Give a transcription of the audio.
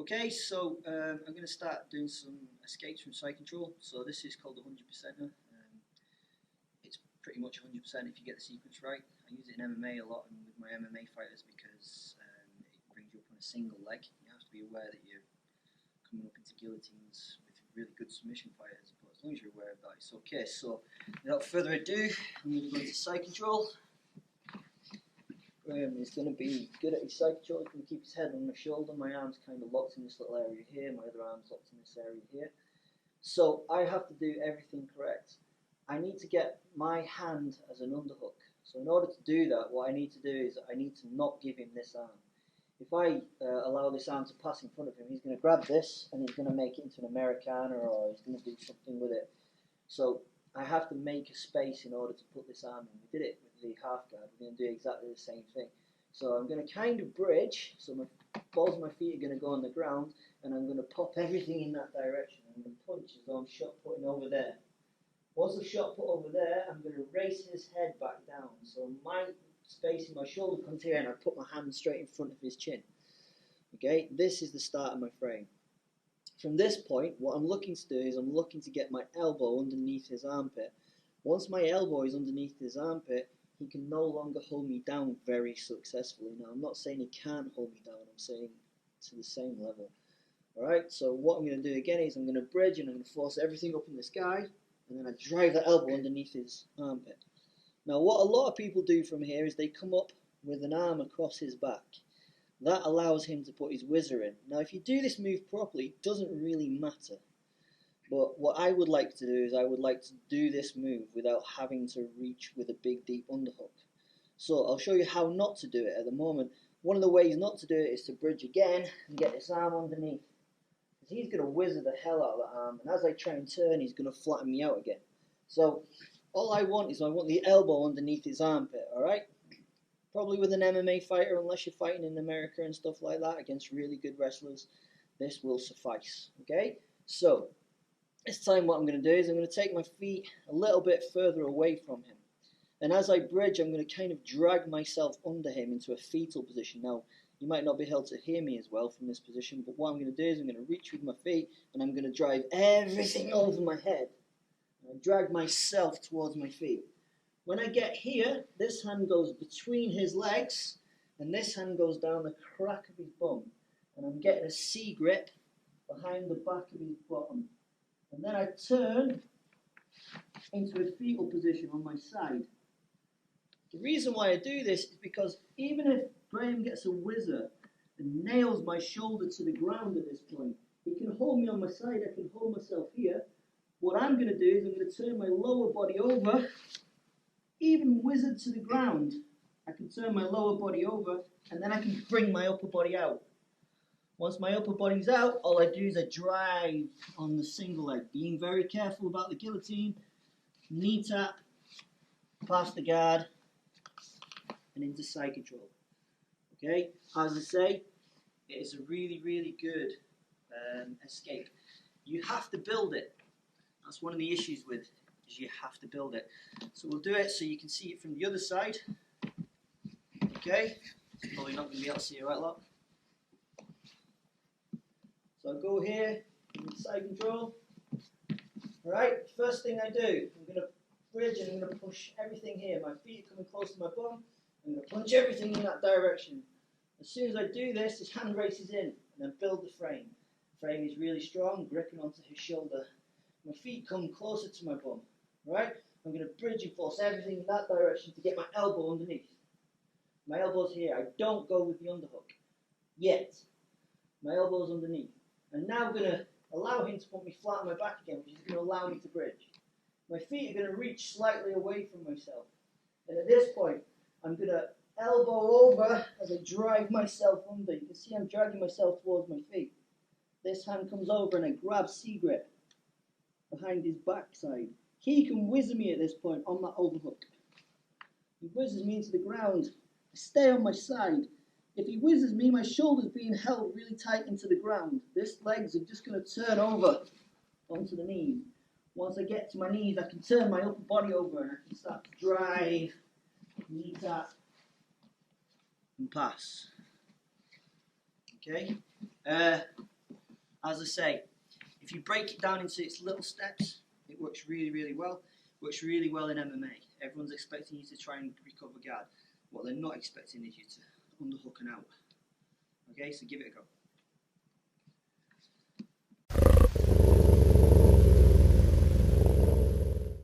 Okay, so I'm going to start doing some escapes from side control. So this is called the 100%er. It's pretty much 100% if you get the sequence right. I use it in MMA a lot and with my MMA fighters because it brings you up on a single leg. You have to be aware that you're coming up into guillotines with really good submission fighters, but as long as you're aware of that, it's okay. So without further ado, I'm going to go into side control. Graham is going to be good at his side control. He's going to keep his head on my shoulder. My arm's kind of locked in this little area here. My other arm's locked in this area here. So I have to do everything correct. I need to get my hand as an underhook. So in order to do that, what I need to do is I need to not give him this arm. If I allow this arm to pass in front of him, he's going to grab this and he's going to make it into an Americana, or he's going to do something with it. So I have to make a space in order to put this arm in. We did it with the half guard. We're going to do exactly the same thing. So I'm going to kind of bridge. So my balls of my feet are going to go on the ground, and I'm going to pop everything in that direction. I'm going to punch as though I'm shot putting over there. Once I've shot put over there, I'm going to raise his head back down. So my space in my shoulder comes here, and I put my hand straight in front of his chin. Okay, this is the start of my frame. From this point, what I'm looking to do is I'm looking to get my elbow underneath his armpit. Once my elbow is underneath his armpit, he can no longer hold me down very successfully. Now, I'm not saying he can't hold me down, I'm saying to the same level. Alright, so what I'm going to do again is I'm going to bridge and I'm going to force everything up in the sky, and then I drive the elbow underneath his armpit. Now, what a lot of people do from here is they come up with an arm across his back. That allows him to put his whizzer in. Now, if you do this move properly, it doesn't really matter. But what I would like to do is I would like to do this move without having to reach with a big, deep underhook. So I'll show you how not to do it at the moment. One of the ways not to do it is to bridge again and get this arm underneath. Because he's going to whizzer the hell out of that arm, and as I try and turn, he's going to flatten me out again. So all I want is I want the elbow underneath his armpit, alright? Probably with an MMA fighter, unless you're fighting in America and stuff like that against really good wrestlers, this will suffice. Okay, so this time what I'm going to do is I'm going to take my feet a little bit further away from him, and as I bridge, I'm going to kind of drag myself under him into a fetal position. Now, you might not be able to hear me as well from this position, but what I'm going to do is I'm going to reach with my feet and I'm going to drive everything over my head. And I drag myself towards my feet. When I get here, this hand goes between his legs, and this hand goes down the crack of his bum. And I'm getting a C grip behind the back of his bottom. And then I turn into a fetal position on my side. The reason why I do this is because even if Graham gets a whizzer and nails my shoulder to the ground at this point, he can hold me on my side, I can hold myself here. What I'm going to do is I'm going to turn my lower body over. Even whizzed to the ground, I can turn my lower body over, and then I can bring my upper body out. Once my upper body's out, all I do is I drive on the single leg, being very careful about the guillotine, knee tap, past the guard, and into side control. Okay, as I say, it is a really, really good escape. You have to build it. That's one of the issues with it. Is you have to build it. So we'll do it so you can see it from the other side. Okay, probably not going to be able to see it right lot. So I'll go here, side control. Alright, first thing I do, I'm going to bridge and I'm going to push everything here. My feet are coming close to my bum. I'm going to punch everything in that direction. As soon as I do this, his hand races in and I build the frame. The frame is really strong, gripping onto his shoulder. My feet come closer to my bum. Right? I'm going to bridge and force everything in that direction to get my elbow underneath. My elbow's here. I don't go with the underhook yet. My elbow's underneath. And now I'm going to allow him to put me flat on my back again, which is going to allow me to bridge. My feet are going to reach slightly away from myself. And at this point, I'm going to elbow over as I drive myself under. You can see I'm dragging myself towards my feet. This hand comes over and I grab C-grip behind his backside. He can whizzer me at this point on that overhook. He whizzes me into the ground. I stay on my side. If he whizzes me, my shoulder's being held really tight into the ground. This legs are just going to turn over onto the knees. Once I get to my knees, I can turn my upper body over and I can start to drive, knee tap, and pass. Okay? As I say, if you break it down into its little steps, it works really, really well. Works really well in MMA. Everyone's expecting you to try and recover guard. What they're not expecting is you to underhook and out. Okay, so give it a go.